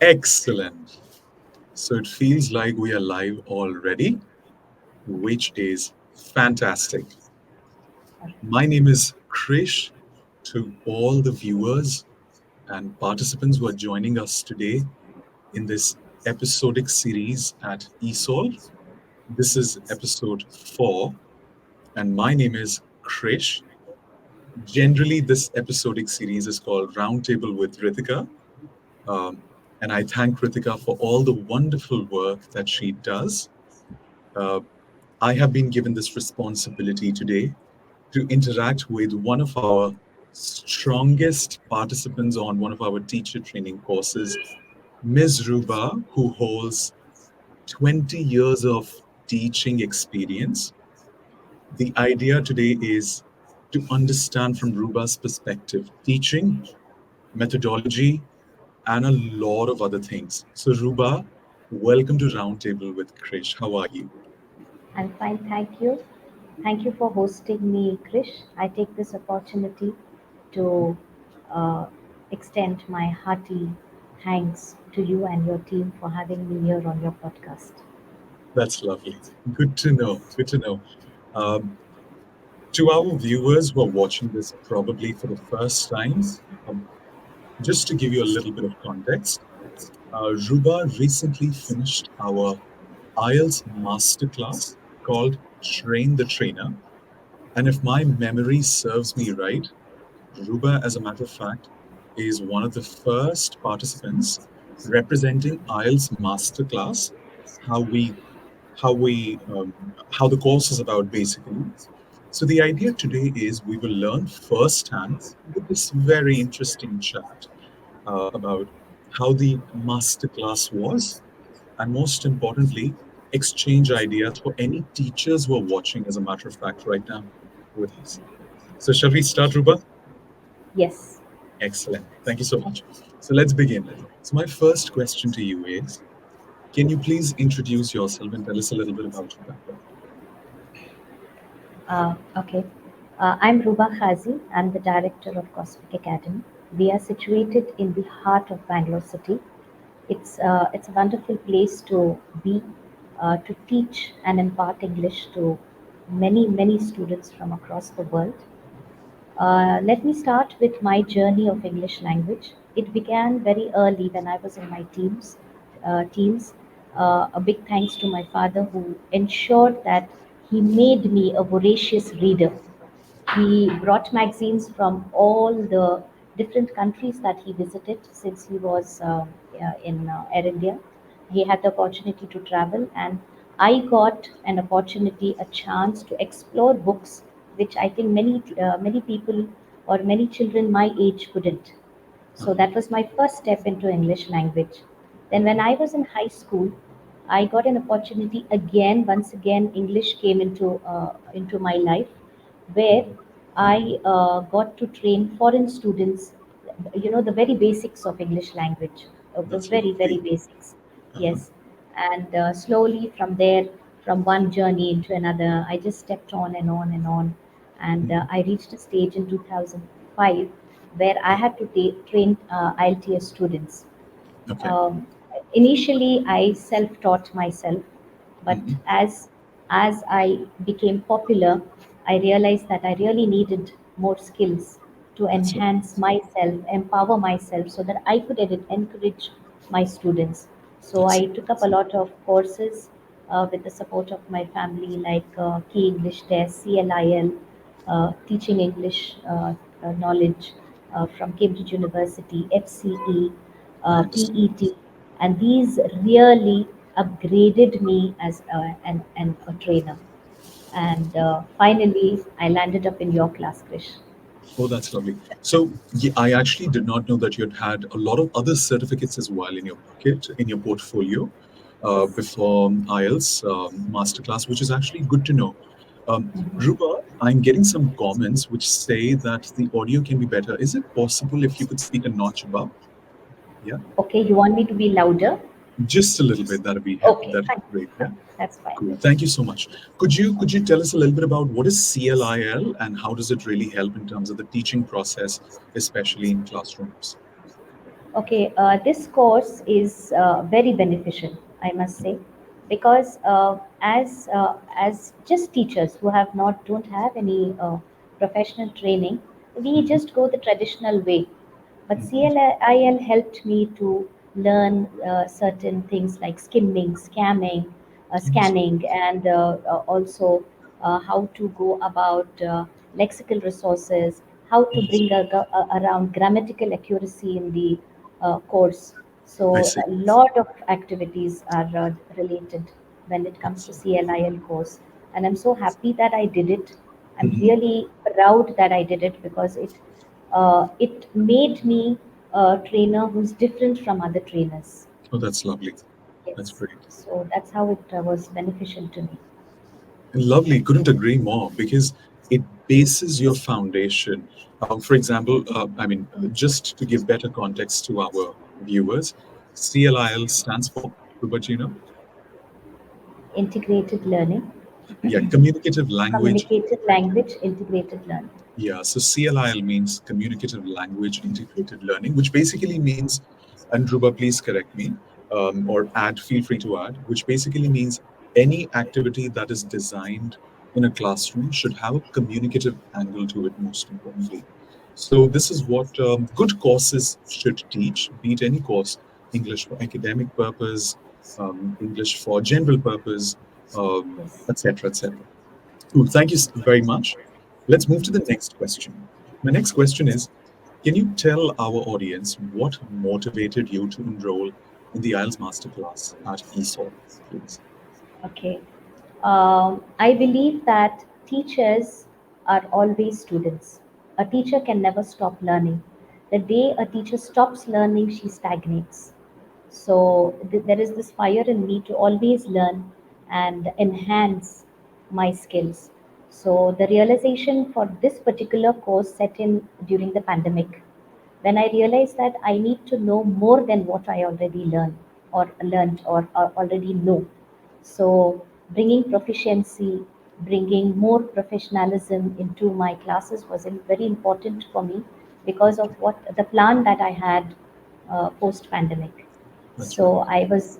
Excellent. So it feels like we are live already, which is fantastic. My name is Krish. To all the viewers and participants who are joining us today in this episodic series at ESOL, this is episode 4, and my name is Krish. Generally, this episodic series is called Roundtable with Ritika, um, and I thank Ritika for all the wonderful work that she does. Uh, I have been given this responsibility today to interact with one of our strongest participants on one of our teacher training courses, Ms. Ruba, who holds 20 years of teaching experience. The idea today is to understand from Ruba's perspective teaching, methodology, and a lot of other things. So, Ruba, welcome to Roundtable with Krish. How are you? I'm fine, thank you. Thank you for hosting me, Krish. I take this opportunity to uh, extend my hearty thanks to you and your team for having me here on your podcast. That's lovely. Good to know. Yes. Good to know. Um, to our viewers who are watching this probably for the first time, um, just to give you a little bit of context, Ruba recently finished our IELTS Masterclass called Train the Trainer. And if my memory serves me right, Ruba, as a matter of fact, is one of the first participants representing IELTS Masterclass, how we how the course is about basically. So the idea today is we will learn firsthand with this very interesting chat about how the masterclass was, and most importantly, exchange ideas for any teachers who are watching, as a matter of fact, right now with us. So shall we start, Ruba? Yes. Excellent. Thank you so much. So let's begin. So my first question to you is, can you please introduce yourself and tell us a little bit about your background? Okay. I'm Ruba Khazy. I'm the director of Cosmic Academy. We are situated in the heart of Bangalore city. It's a wonderful place to be, to teach and impart English to many students from across the world. Let me start with my journey of English language. It began very early when I was in my teens. A big thanks to my father who ensured that he made me a voracious reader. He brought magazines from all the different countries that he visited since he was in Air India. He had the opportunity to travel, and I got an opportunity, a chance to explore books which I think many people or many children my age couldn't. So Uh-huh. that was my first step into English language. Then when I was in high school, I got an opportunity again. Once again, English came into my life, where I got to train foreign students. You know the very basics of English language, the That's very lovely. basics. Uh-huh. Yes, and slowly from there, from one journey into another, I just stepped on and on and on, and Mhm. I reached a stage in 2005 where I had to train IELTS students. Okay. Um, Initially, I self-taught myself, but Mhm. as I became popular, I realized that I really needed more skills to That's lovely. enhance myself, empower myself, so that I could encourage my students. So I Excellent. took up a lot of courses with the support of my family, like Key English Test, CLIL, Teaching English Knowledge from Cambridge University, FCE, I understand. PET, and these really upgraded me as a trainer. And finally, I landed up in your class, Krish. Oh, that's lovely. So I actually did not know that you had a lot of other certificates as well in your pocket, in your portfolio, Yes. before IELTS masterclass, which is actually good to know. Mhm. Ruba, I'm getting some comments which say that the audio can be better. Is it possible if you could speak a notch above? Yeah, Okay, you want me to be louder? just a little bit. Okay, That'd fine, be great. Yeah. fine. That's fine. Cool. Thank you so much. Could you tell us a little bit about what is CLIL and how does it really help in terms of the teaching process, especially in classrooms? Okay, this course is very beneficial, I must say, because as just teachers who have not don't have any professional training, we Mhm, just go the traditional way. But mhm. CLIL helped me to learn certain things like skimming, Yes, scanning, and also how to go about lexical resources, how to yes. bring around grammatical accuracy in the course. I So see. a lot of activities are related when it comes to Yes. CLIL course, and I'm so happy that I did it. I'm Mhm. really proud that I did it because it made me a trainer who's different from other trainers. Oh, that's lovely. That's Yes, great. so that's how it was beneficial to me. Lovely. Couldn't agree more because it bases your foundation. For example, I mean, just to give better context to our viewers, CLIL stands for, Ruba, do you know? Integrated learning, Yeah, communicative language. communicative language, integrated learning. Yeah, so CLIL means Communicative Language Integrated Learning, which basically means, and Ruba, please correct me, or add, feel free to add, which basically means any activity that is designed in a classroom should have a communicative angle to it, most importantly. So, this is what good courses should teach, be it any course, English for academic purpose, English for general purpose, Yes. etc., etc. Cool. Thank you very much. Let's move to the next question. My next question is, can you tell our audience what motivated you to enroll in the IELTS Masterclass at ESOL, please? Okay. I believe that teachers are always students. A teacher can never stop learning. The day a teacher stops learning, she stagnates. So there is this fire in me to always learn and enhance my skills. So the realization for this particular course set in during the pandemic, when I realized that I need to know more than what I already learned or already know. So bringing proficiency, bringing more professionalism into my classes was very important for me because of what the plan that I had post pandemic. That's right. So I was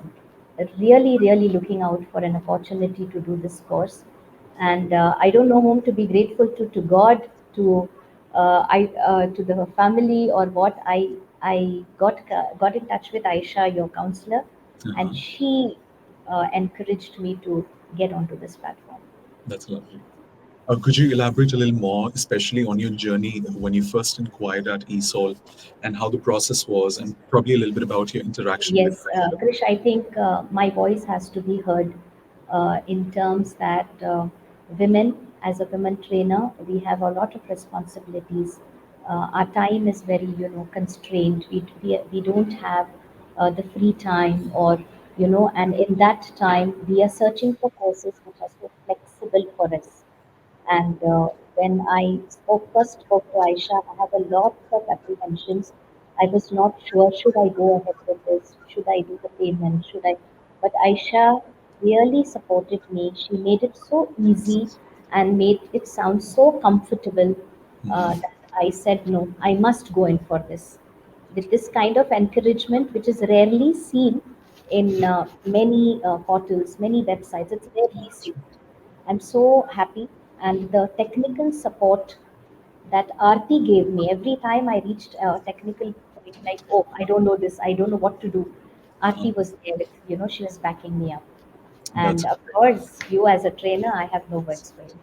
really, really looking out for an opportunity to do this course. And I don't know whom to be grateful to God, to the family, or what. I got in touch with Aisha, your counselor, Uh-huh. and she encouraged me to get onto this platform. That's lovely. Could you elaborate a little more, especially on your journey when you first inquired at ESOL and how the process was, and probably a little bit about your interaction with Yes, Aisha? Krish, I think my voice has to be heard in terms that women, as a women trainer, we have a lot of responsibilities. Our time is very, constrained. We don't have the free time, or and in that time we are searching for courses which are so flexible for us. And when I first spoke to Aisha, I had a lot of apprehensions. I was not sure, should I go ahead with this? Should I do the payment? Should I? But Aisha really supported me. She made it so easy and made it sound so comfortable Mhm. that I said, no, I must go in for this. With this kind of encouragement, which is rarely seen in many portals, many websites, it's rarely seen. I'm so happy. And the technical support that Aarti gave me every time I reached a technical point, like, oh, I don't know this, I don't know what to do. Uh-huh. Aarti was there with, she was backing me up. And That's of course, you as a trainer, I have no words for you.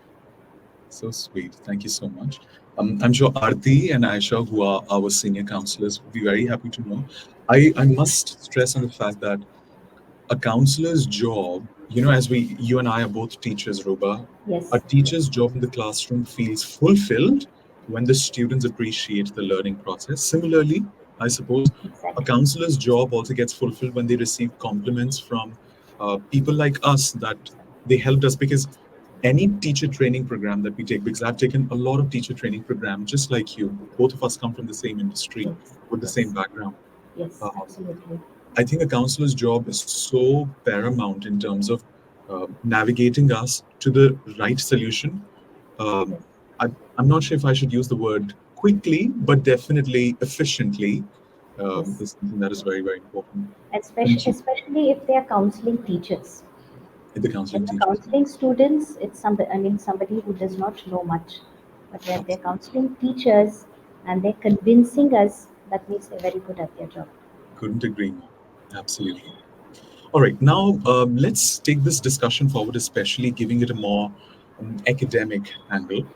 so sweet. Thank you so much. I'm sure Arti and Aisha, who are our senior counselors, would be very happy to know. I must stress on the fact that a counselor's job, as you and I are both teachers, Ruba, a Yes, teacher's job in the classroom feels fulfilled when the students appreciate the learning process. Similarly, I suppose a exactly. counselor's job also gets fulfilled when they receive compliments from people like us that they helped us, because any teacher training program that we take, because I've taken a lot of teacher training programs just like you, both of us come from the same industry Yes, with the same yes, background. yes, Um, absolutely. I think a counselor's job is so paramount in terms of navigating us to the right solution. Um, Yes, I, I'm not sure if I should use the word quickly, but definitely efficiently, Yes. is something that is very, very important. Thank you. Especially if they are counseling teachers. In the When counseling they're teachers. counseling students, it's somebody, I mean, somebody who does not know much. But when they're Absolutely. counseling teachers and they're convincing us, that means they're very good at their job. Couldn't agree more. Absolutely. All right. Now, let's take this discussion forward, especially giving it a more academic angle.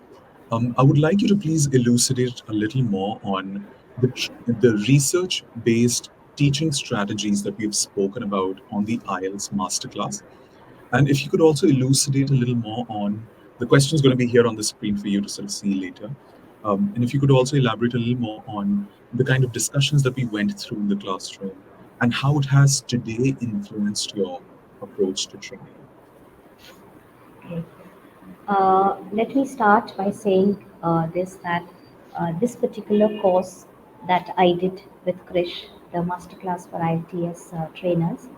I would like you to please elucidate a little more on the research-based teaching strategies that we've spoken about on the IELTS Masterclass. And if you could also elucidate a little more on the question's going to be here on the screen for you to sort of see later. And if you could also elaborate a little more on the kind of discussions that we went through in the classroom and how it has today influenced your approach to training. Okay. Let me start by saying this that this particular course that I did with Krish, the masterclass for IELTS trainers,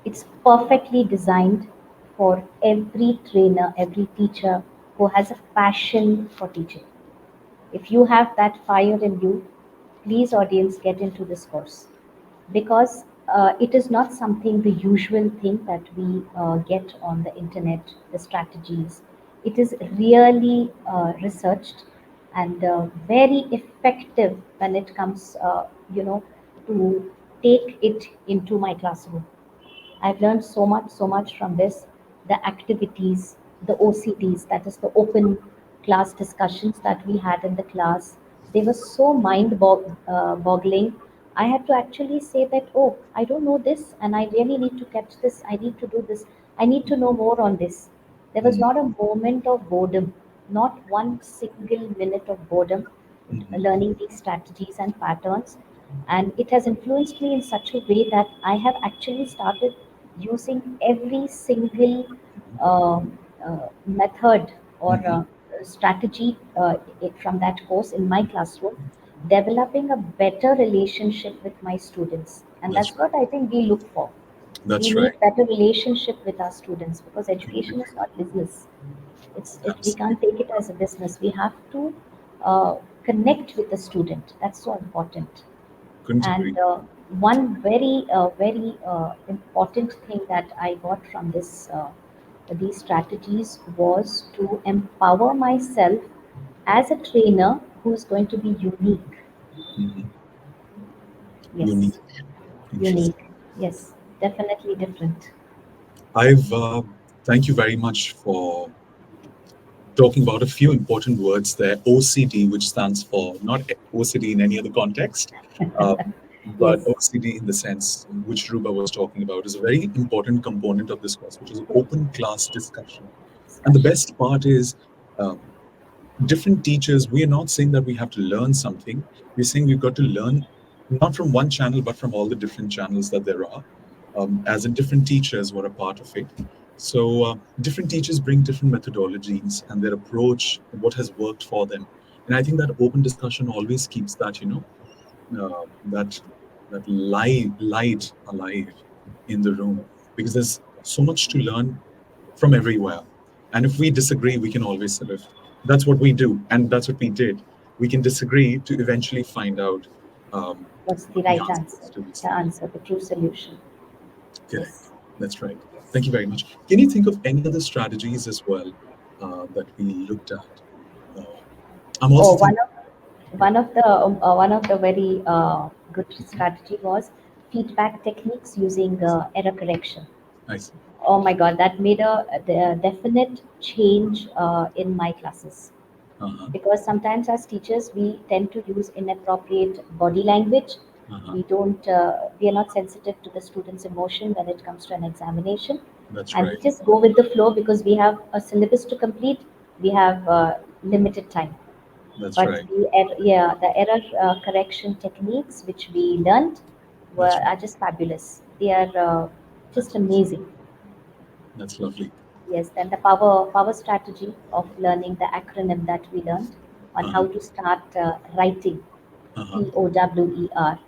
it's perfectly designed for every trainer, every teacher who has a passion for teaching. If you have that fire in you, please, audience, get into this course because it is not something the usual thing that we get on the internet, the strategies. It is really researched and very effective when it comes, to take it into my classroom. I've learned so much from this. The activities, the OCDs, that is the open class discussions that we had in the class, they were so boggling. I had to actually say that, oh, I don't know this, and I really need to catch this. I need to do this. I need to know more on this. There was Mm, not a moment of boredom, not one single minute of boredom mhm, learning these strategies and patterns. And it has influenced me in such a way that I have actually started using every single method or mhm. strategy from that course in my classroom, developing a better relationship with my students. And That's that's right. what I think we look for. We That's right. need better relationship with our students because Couldn't education is agree more. not business. We can't Absolutely. take it as a business. We have to connect with the student. That's so important. Couldn't agree. And one very important thing that I got from these strategies was to empower myself as a trainer who is going to be unique. Mhm. Yes, Unique. Interesting. unique. Yes, definitely different. I've thank you very much for talking about a few important words there. OCD, which stands for not OCD in any other context, uh, but Yes, OCD in the sense which Ruba was talking about is a very important component of this course, which is open class discussion. And the discussion. best part is um, different teachers, we are not saying that we have to learn something. We're saying we've got to learn not from one channel, but from all the different channels that there are, as in different teachers were a part of it. So different teachers bring different methodologies and their approach, what has worked for them. And I think that open discussion always keeps that, that that light alive in the room because there's so much to learn from everywhere. And if we disagree, we can always sort of, that's what we do. And that's what we did. We can disagree to eventually find out What's the what the right answer answer? is to this The thing. answer, the true solution. Correct. Yes, That's right. yes. Thank you very much. Can you think of any other strategies as well that we looked at? Uh, I'm Oh, also thinking, yeah, one of the very good strategy was feedback techniques using error correction. I see. Oh my God, that made a definite change in my classes Uh-huh. because sometimes as teachers we tend to use inappropriate body language. Uh-huh. We are not sensitive to the student's emotion when it comes to an examination, That's and we right. just go with the flow because we have a syllabus to complete. We have limited time. That's But right. the error correction techniques which we learned That's right. are just fabulous. They are just That's awesome. amazing. That's lovely. Yes, then the power strategy of learning the acronym that we learned on how Uh-huh. to start writing Uh-huh. POWER,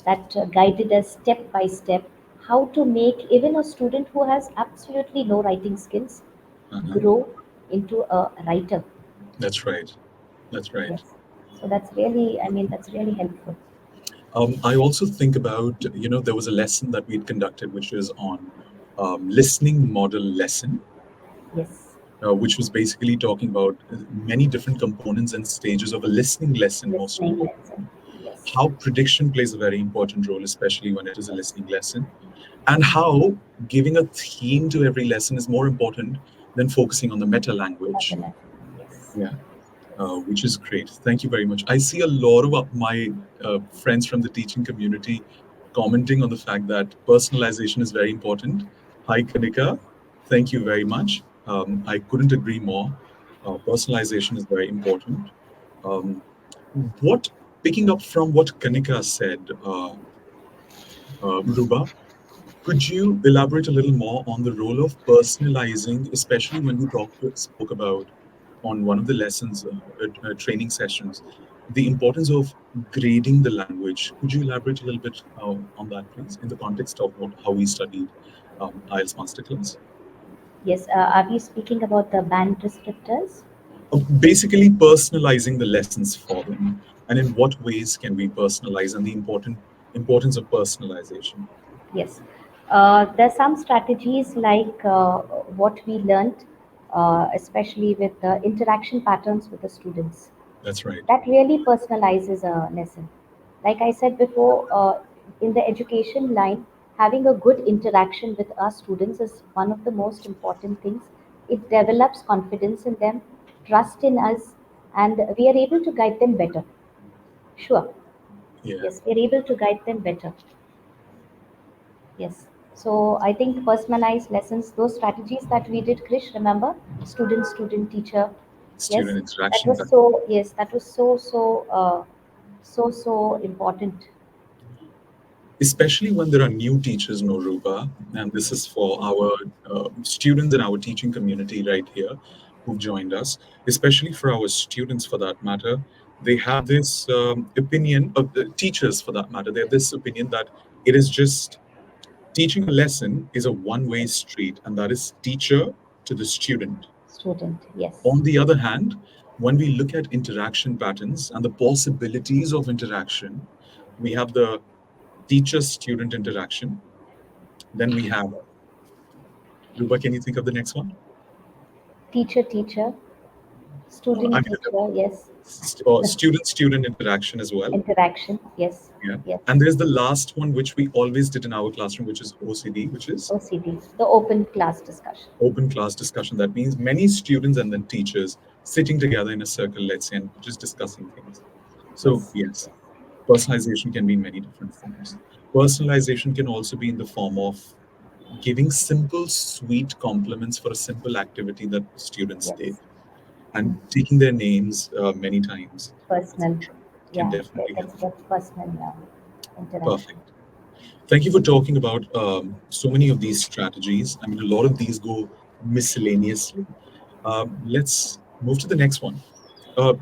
that guided us step by step how to make even a student who has absolutely no writing skills Uh-huh. grow into a writer. That's right. That's right. Yes, so that's really, I mean, that's really helpful. I also think about, there was a lesson that we'd conducted, which is on listening model lesson, Yes. which was basically talking about many different components and stages of a listening lesson, most Listening importantly. lesson. Yes. How prediction plays a very important role, especially when it is a listening lesson, and how giving a theme to every lesson is more important than focusing on the meta language. Definitely. Yes. Yeah. Yes. Which is great. Thank you very much. I see a lot of my friends from the teaching community commenting on the fact that personalization is very important. Hi, Kanika. Thank you very much. I couldn't agree more. Personalization is very important. Um, what Picking up from what Kanika said, Ruba, could you elaborate a little more on the role of personalizing, especially when we spoke about on one of the lessons, training sessions, the importance of grading the language? Could you elaborate a little bit on that, please, in the context of how we studied IELTS Masterclass? Yes. Are we speaking about the band descriptors? Basically, personalizing the lessons for them, and in what ways can we personalize, and the importance of personalization. Yes. There's some strategies like what we learned, especially with the interaction patterns with the students. That's right. That really personalizes a lesson. Like I said before, in the education line, having a good interaction with our students is one of the most important things. It develops confidence in them, trust in us, and we are able to guide them better. Sure. Yeah. Yes, we are able to guide them better. Yes. So I think personalized lessons, those strategies that we did, Krish, remember, student teacher. Yes, Student that interaction. was so, yes, that was so important. Especially when there are new teachers, no, Ruba, and this is for our students in our teaching community right here who've joined us, especially for our students for that matter. They have this opinion of the teachers for that matter. They have this opinion that it is just teaching a lesson is a one-way street, and that is teacher to the student. Student, yes. On the other hand, when we look at interaction patterns and the possibilities of interaction, we have the teacher student interaction. Then we have, Ruba, can you think of the next one? Teacher, I student mean, teacher, yes. student student interaction as well. Interaction, yes. Yeah. Yes. And there's the last one, which we always did in our classroom, which is OCD, which is OCD, the open class discussion. open class discussion. That means many students and then teachers sitting together in a circle, let's say, and just discussing things. So, Yes. yes, personalization can be in many different forms. Personalization can also be in the form of giving simple, sweet compliments for a simple activity that students did Yes. and taking their names many times, Personal. etc., can Yeah, definitely help. that's the personal interaction. Perfect. Thank you for talking about so many of these strategies. I mean, a lot of these go miscellaneously. Let's move to the next one. Uh,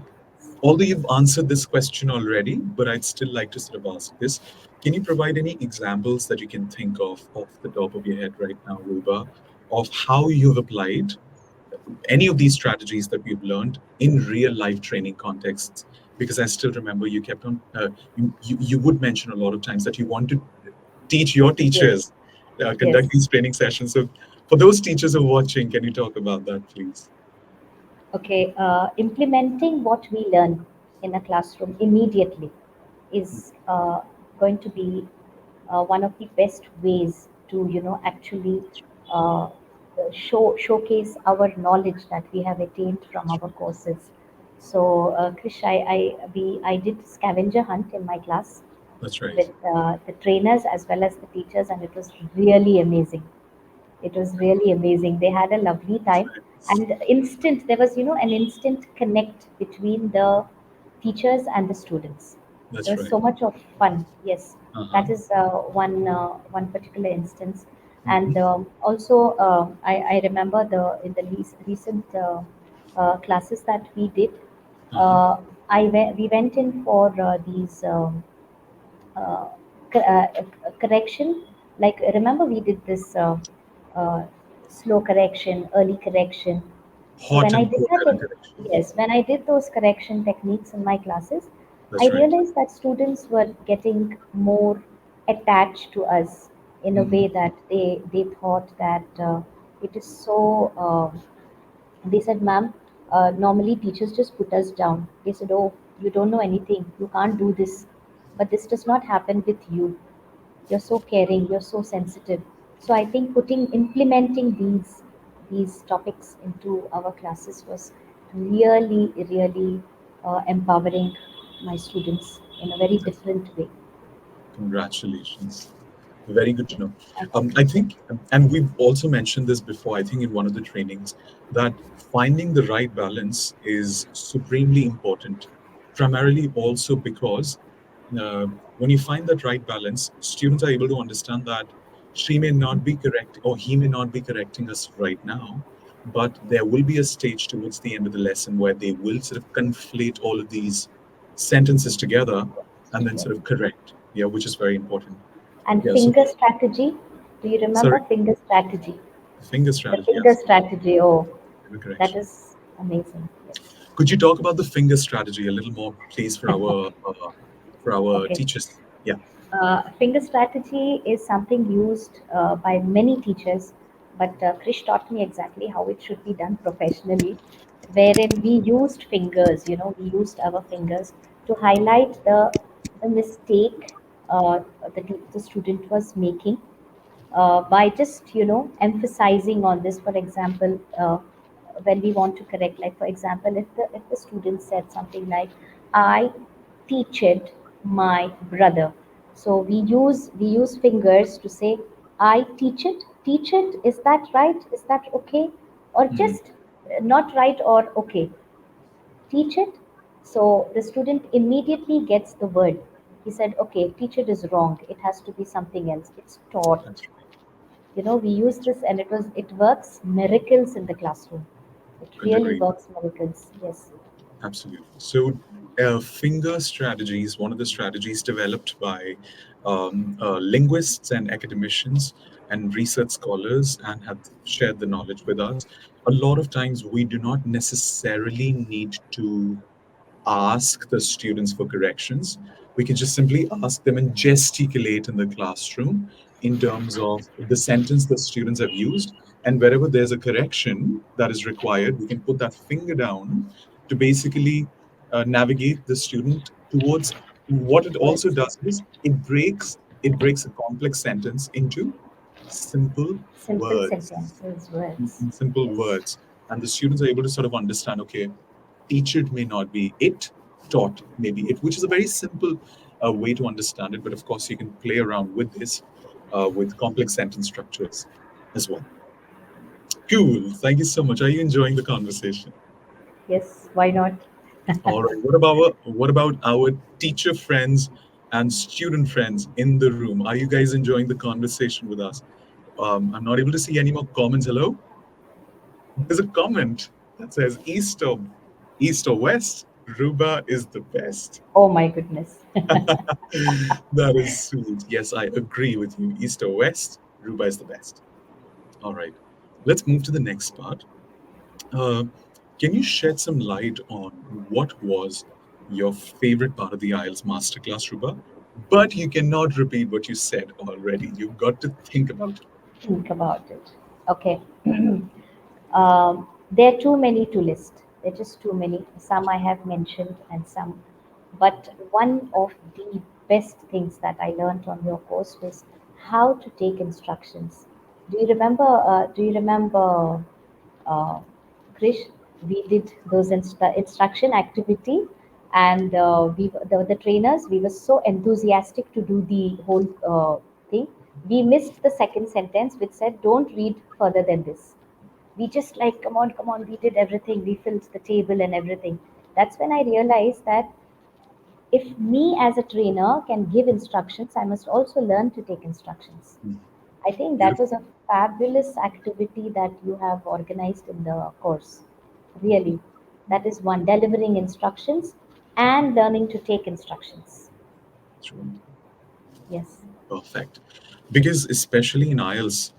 Although you've answered this question already, but I'd still like to sort of ask this. Can you provide any examples that you can think of off the top of your head right now, Ruba, of how you've applied any of these strategies that we've learned in real life training contexts? Because I still remember you kept on, you would mention a lot of times that you want to teach your Yes. teachers, conduct Yes. these training sessions. So for those teachers who are watching, can you talk about that, please? Okay, implementing what we learn in a classroom immediately is going to be one of the best ways to, actually showcase our knowledge that we have attained from our courses. So, Krish, I did scavenger hunt in my class That's right. with the trainers as well as the teachers, and it was really amazing. It was really amazing. They had a lovely time, and there was, an instant connect between the teachers and the students. There That's was right. so much of fun. Yes, Uh-huh. that is one particular instance. And Mhm. also, I remember recent classes that we did. Uh-huh. We went in for these. Uh, Correction. Like, remember, we did this uh, slow correction, early correction. So Hot when I and did cold that, error correction. yes, when I did those correction techniques in my classes, I That's right. realized that students were getting more attached to us in a way Mm, that they thought that it is so. They said, "Ma'am, normally teachers just put us down." They said, "Oh, you don't know anything. You can't do this." But this does not happen with you. You're so caring. You're so sensitive. So I think implementing these topics into our classes was really empowering my students in a very that's different way. Congratulations. Very good to know. Thank you. I think, and we've also mentioned this before, I think in one of the trainings, that finding the right balance is supremely important, primarily also because uh, when you find that right balance, students are able to understand that she may not be correct or he may not be correcting us right now, but there will be a stage towards the end of the lesson where they will sort of conflate all of these sentences together and then Yes. sort of correct. Yeah, which is very important. And Yeah. So, finger strategy. Do you sorry, remember finger strategy? finger The strategy. finger Yes, strategy. Oh, finger that correction. is amazing. Yes. Could you talk about the finger strategy a little more, please, for our Okay. teachers? Yeah. Finger strategy is something used by many teachers, but Krish taught me exactly how it should be done professionally, wherein we used fingers, we used our fingers to highlight the mistake the student was making by just emphasizing on this. For example, when we want to correct, like for example, if the student said something like, "I teached my brother," so we use fingers to say, "I teach it, is that right, is that okay?" Or Mm, just not right or okay, teach it. So the student immediately gets the word. He said, "Okay, teach it is wrong, it has to be something else, it's taught." that's right. We use this, and it works miracles in the classroom. It Couldn't really agree. works miracles. Yes. Absolutely. So, finger strategy is one of the strategies developed by linguists and academicians and research scholars and have shared the knowledge with us. A lot of times, we do not necessarily need to ask the students for corrections. We can just simply ask them and gesticulate in the classroom in terms of the sentence the students have used. And wherever there's a correction that is required, we can put that finger down to basically navigate the student towards what it also Words. does is it breaks a complex sentence into simple Simple words sentences, words. in simple Yes. words. And the students are able to sort of understand, okay, teached may not be it, taught may be it, which is a very simple way to understand it. But of course, you can play around with this with complex sentence structures as well. Cool. Thank you so much. Are you enjoying the conversation? Yes. Why not? All right. What about our teacher friends and student friends in the room? Are you guys enjoying the conversation with us? I'm not able to see any more comments. Hello? There's a comment that says east or west. Ruba is the best. Oh my goodness. That is sweet. Yes, I agree with you. East or West, Ruba is the best. All right. Let's move to the next part. Uh, can you shed some light on what was your favorite part of the IELTS Masterclass, Ruba? But you cannot repeat what you said already. You've got to think about it. Think about it. Okay. There are too many to list. There are just too many. Some I have mentioned, and some. But one of the best things that I learned on your course was how to take instructions. Do you remember, uh, Krish? We did those instruction activity, and the trainers, we were so enthusiastic to do the whole thing. We missed the second sentence, which said, "Don't read further than this." We just like, come on, we did everything, we filled the table and everything. That's when I realized that if me as a trainer can give instructions, I must also learn to take instructions. Hmm. I think that Beautiful. was a fabulous activity that you have organized in the course. Really, that is one, delivering instructions and learning to take instructions. That's right. Yes. Perfect. Because especially in IELTS,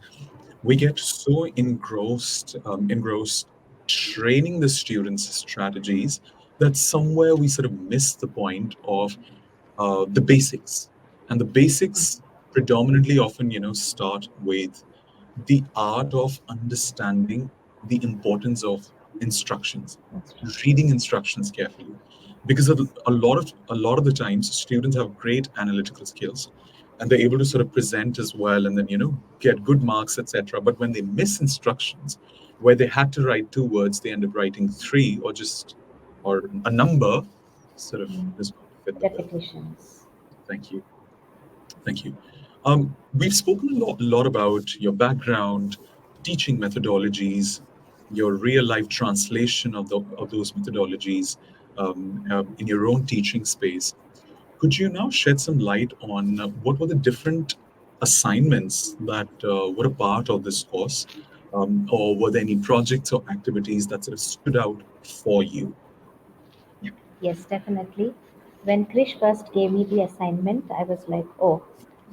we get so engrossed training the students strategies that somewhere we sort of miss the point of the basics. And the basics predominantly often, start with the art of understanding the importance of instructions, reading Instructions. instructions carefully, because a lot of the times students have great analytical skills and they're able to sort of present as well, and then get good marks, etc. But when they miss instructions, where they had to write two words, they end up writing three, or a number, sort of Mm. does not fit the bill. Repetitions. Thank you. Thank you. We've spoken a lot about your background, teaching methodologies, your real life translation of those methodologies in your own teaching space. Could you now shed some light on what were the different assignments that were a part of this course? Or were there any projects or activities that sort of stood out for you? Yeah. Yes, definitely. When Krish first gave me the assignment, I was like, oh,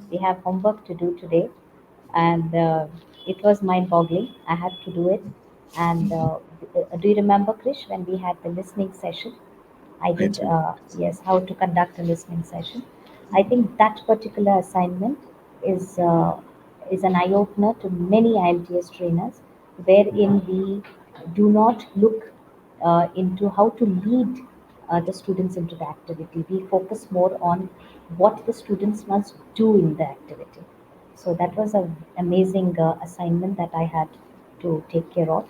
we have homework to do today. And it was mind boggling. I had to do it. And Mhm. do you remember, Krish, when we had the listening session? I I did, do. yes, how to conduct a listening session. I think that particular assignment is uh, is an eye opener to many IELTS trainers, wherein we do not look into how to lead the students into the activity. We focus more on what the students must do in the activity. So that was an amazing assignment that I had to take care of.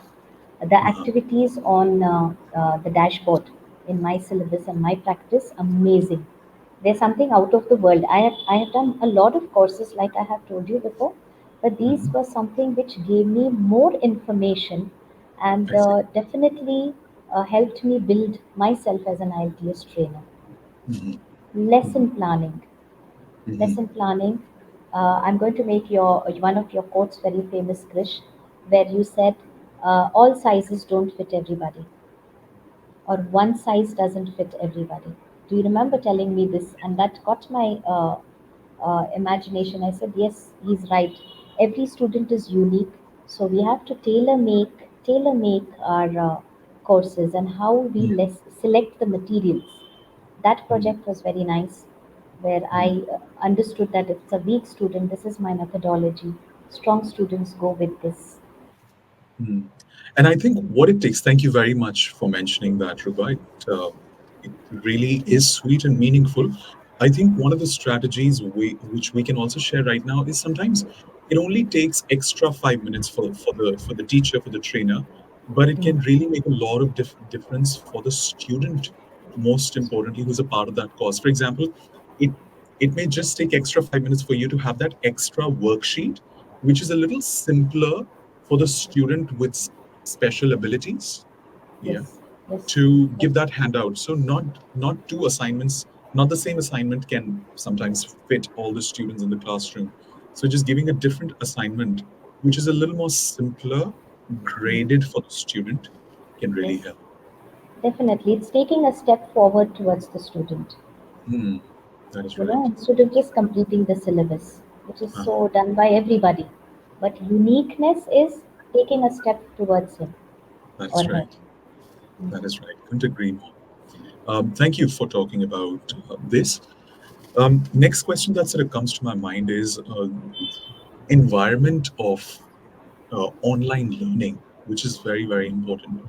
The Uh-huh. activities on the dashboard in my syllabus and my practice, amazing. They're something out of the world. I have done a lot of courses, like I have told you before, but these Mhm. were something which gave me more information and I see. definitely helped me build myself as an IELTS trainer. Mhm. Mhm. Lesson planning. Mhm. Lesson planning. I'm going to make your one of your quotes very famous, Krish, where you said, "All sizes don't fit everybody," or "one size doesn't fit everybody." Do you remember telling me this? And that got my imagination. I said, "Yes, he's right. Every student is unique, so we have to tailor make our courses and how we Mhm. select the materials." That Mhm. project was very nice, where Mhm. I understood that if it's a weak student, this is my methodology. Strong students go with this. Mm. And I think what it takes, thank you very much for mentioning that, Ruba. It really is sweet and meaningful. I think one of the strategies which we can also share right now is sometimes it only takes extra 5 minutes for the teacher, for the trainer, but it Mm. can really make a lot of difference for the student, most importantly, who's a part of that course. For example, it it may just take extra 5 minutes for you to have that extra worksheet, which is a little simpler for the student with special abilities, yeah, Yes, yes, to yes, give that handout. So not two assignments, not the same assignment can sometimes fit all the students in the classroom. So just giving a different assignment, which is a little more simpler, graded for the student, can really yes. help. Definitely, it's taking a step forward towards the student. Hmm, that is You right. know, instead of just completing the syllabus, which is Uh-huh. so done by everybody. But uniqueness is taking a step towards him That or is her. right. That is right. Couldn't agree more. Thank you for talking about this. Next question that sort of comes to my mind is environment of online learning, which is very, very important.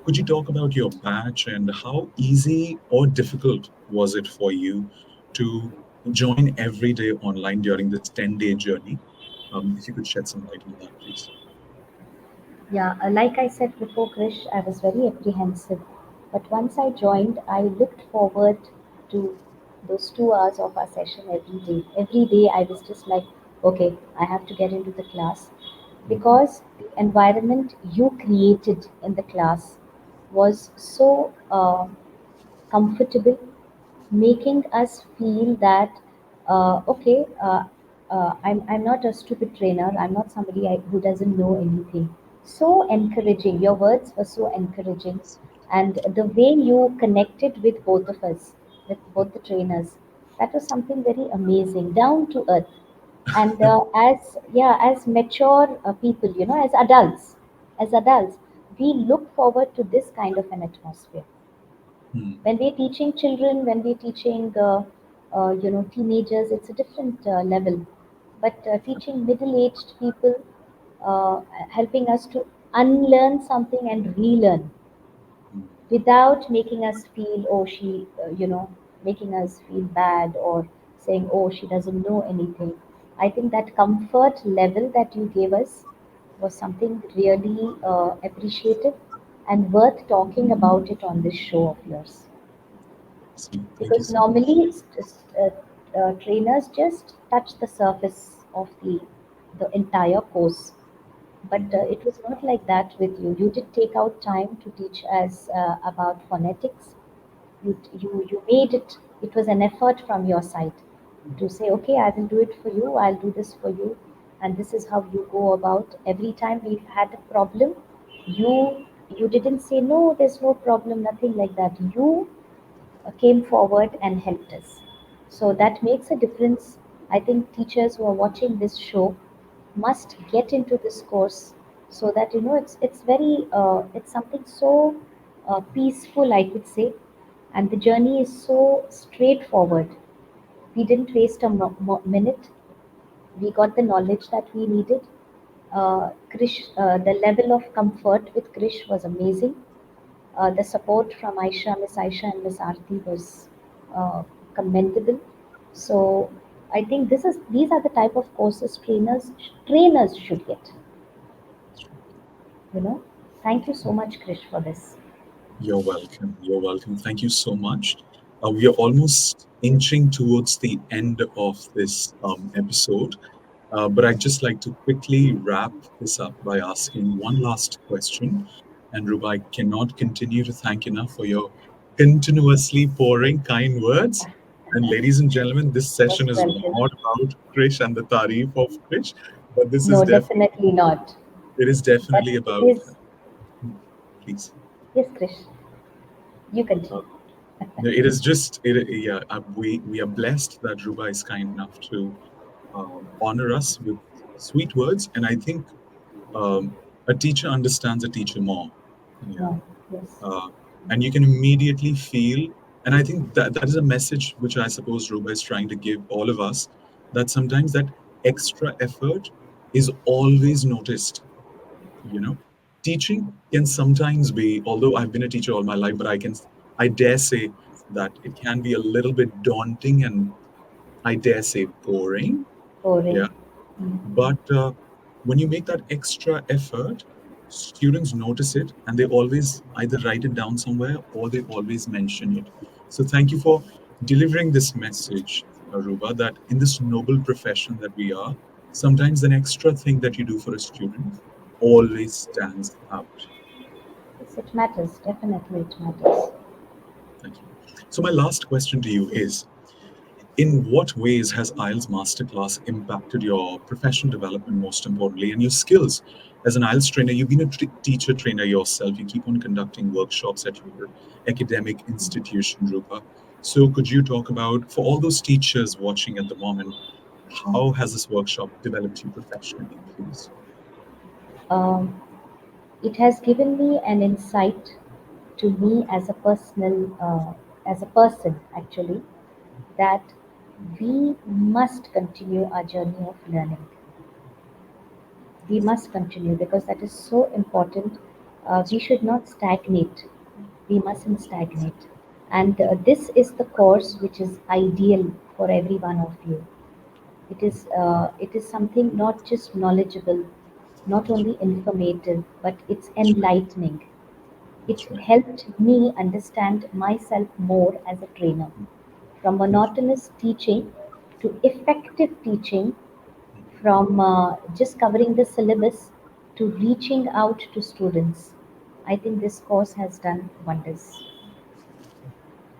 Could you talk about your batch and how easy or difficult was it for you to join every day online during this 10-day journey? If you could shed some light on that, please. Yeah, like I said before, Krish, I was very apprehensive. But once I joined, I looked forward to those 2 hours of our session every day. Every day, I was just like, okay, I have to get into the class. Mhm. Because the environment you created in the class was so comfortable, making us feel that okay, I'm not a stupid trainer. I'm not somebody who doesn't know anything. So encouraging. Your words were so encouraging, and the way you connected with both of us, with both the trainers, that was something very amazing, down to earth. And as yeah, as mature people, as adults, we look forward to this kind of an atmosphere. mm, When we're teaching children, when we're teaching teenagers, it's a different level. But teaching middle-aged people, uh, helping us to unlearn something and relearn mm, without making us feel, oh, making us feel bad, or saying, oh, she doesn't know anything. I think that comfort level that you gave us was something really appreciative and worth talking about it on this show of yours. excellent. Thank you Because so much. normally trainers just touch the surface of the entire course, but Mm, it was not like that with you. You did take out time to teach us about phonetics. You made it. It was an effort from your side to say, okay, I will do it for you. I'll do this for you, and this is how you go about. Every time we've had a problem, you didn't say no. There's no problem. Nothing like that. You came forward and helped us. So that makes a difference. I think teachers who are watching this show must get into this course, so that it's something so peaceful, I could say, and the journey is so straightforward. We didn't waste a minute. We got the knowledge that we needed. The level of comfort with Krish was amazing. The support from Miss Aisha and Miss Aarti was uh, commendable. So I think these are the type of courses trainers should get. You know, thank you so much, Krish, for this. You're welcome. You're welcome. Thank you so much. We are almost inching towards the end of this episode, but I'd just like to quickly wrap this up by asking one last question. And Ruba, I cannot continue to thank enough for your continuously pouring kind words. And ladies and gentlemen, this session Most is welcome. not about Krish and the Tarif of Krish, but this is No, definitely definitely not. it is But definitely it about. is, Please. yes, Krish, you Uh, continue. no, it is just yeah. We are blessed that Ruba is kind enough to honor us with sweet words, and I think a teacher understands a teacher more. Yeah, No, yes, uh, and you can immediately feel, and I think that is a message which I suppose Ruba is trying to give all of us, that sometimes that extra effort is always noticed. You know, teaching can sometimes be, although I've been a teacher all my life, but I dare say that it can be a little bit daunting and I dare say boring. Yeah, boring. Mm. but when you make that extra effort, students notice it and they always either write it down somewhere or they always mention it. So thank you for delivering this message, Aruba, that in this noble profession that we are, sometimes an extra thing that you do for a student always stands out. Yes, it matters. Definitely, it matters. Thank you. So my last question to you is, in what ways has IELTS Masterclass impacted your professional development, most importantly, and your skills as an IELTS trainer? You've been a teacher trainer yourself. You keep on conducting workshops at your academic institution, Rupa. So, could you talk about, for all those teachers watching at the moment, how has this workshop developed you professionally, please? Um, it has given me an insight to me as a person actually, that we must continue our journey of learning. We must continue because that is so important. We should not stagnate. We mustn't stagnate. And this is the course which is ideal for every one of you. It is something not just knowledgeable, not That's right. only informative, but it's That's right. enlightening. It That's right. helped me understand myself more as a trainer, from That's monotonous teaching to effective teaching, right. from just covering the syllabus to reaching out to students. I think this course has done wonders.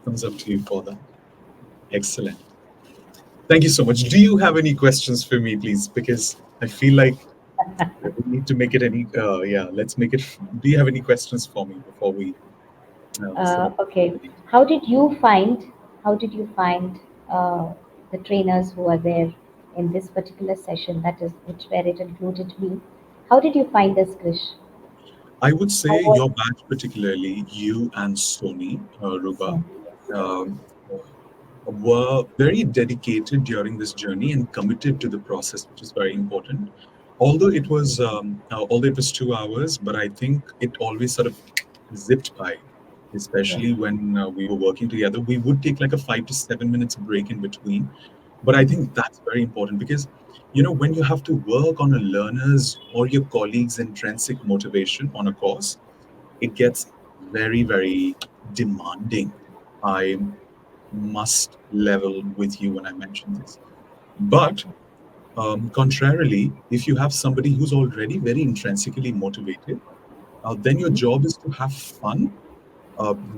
Thumbs up to you for that. Excellent. Thank you so much. Do you have any questions for me, please? Because I feel like we need to make it any. Yeah, let's make it. Do you have any questions for me before we sort of? Okay, how did you find how did you find the trainers who are there in this particular session, that is which where it included me? How did you find this, Krish? I would How say was your batch, particularly you and Sony, Ruba, so? um, were very dedicated during this journey and committed to the process, which is very important. Although it was 2 hours, but I think it always sort of zipped by. Yes. Especially when we were working together, we would take like a 5 to 7 minutes break in between. But I think that's very important because, when you have to work on a learner's or your colleagues' intrinsic motivation on a course, it gets very, very demanding. I must level with you when I mention this. But contrarily, if you have somebody who's already very intrinsically motivated, then your Mhm. job is to have fun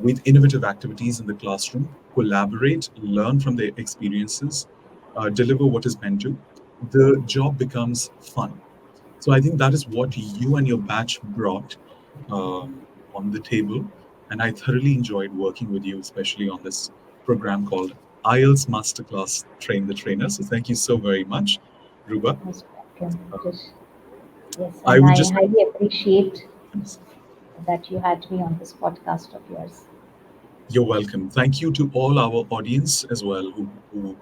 with innovative activities in the classroom, collaborate, learn from their experiences, deliver what is meant to. The job becomes fun. So I think that is what you and your batch brought on the table. And I thoroughly enjoyed working with you, especially on this program called IELTS Masterclass Train the Trainer. So thank you so very much, Ruba. Most welcome, Krish. Yes, I and would I just highly appreciate Yes. that you had me on this podcast of yours. You're welcome. Thank you to all our audience as well who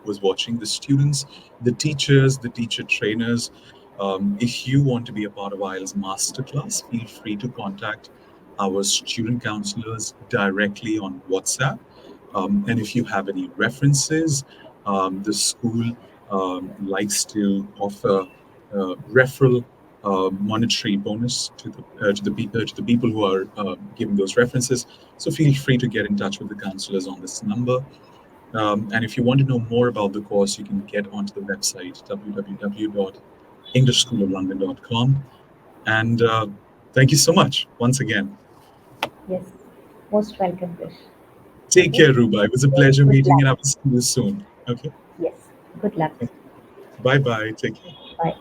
was watching, the students, the teachers, the teacher trainers. If you want to be a part of IELTS Masterclass, feel free to contact our student counselors directly on WhatsApp. And if you have any references, the school likes to offer referral monetary bonus to the people who are giving those references. So feel free to get in touch with the counselors on this number. And if you want to know more about the course, you can get onto the website www.englishschooloflondon.com. And thank you so much once again. Yes, most welcome, Krish. Take Okay, care, Ruba. It was a so pleasure good meeting, luck. and I will see you soon. Okay. Yes, good luck. Bye bye. Take care. Bye.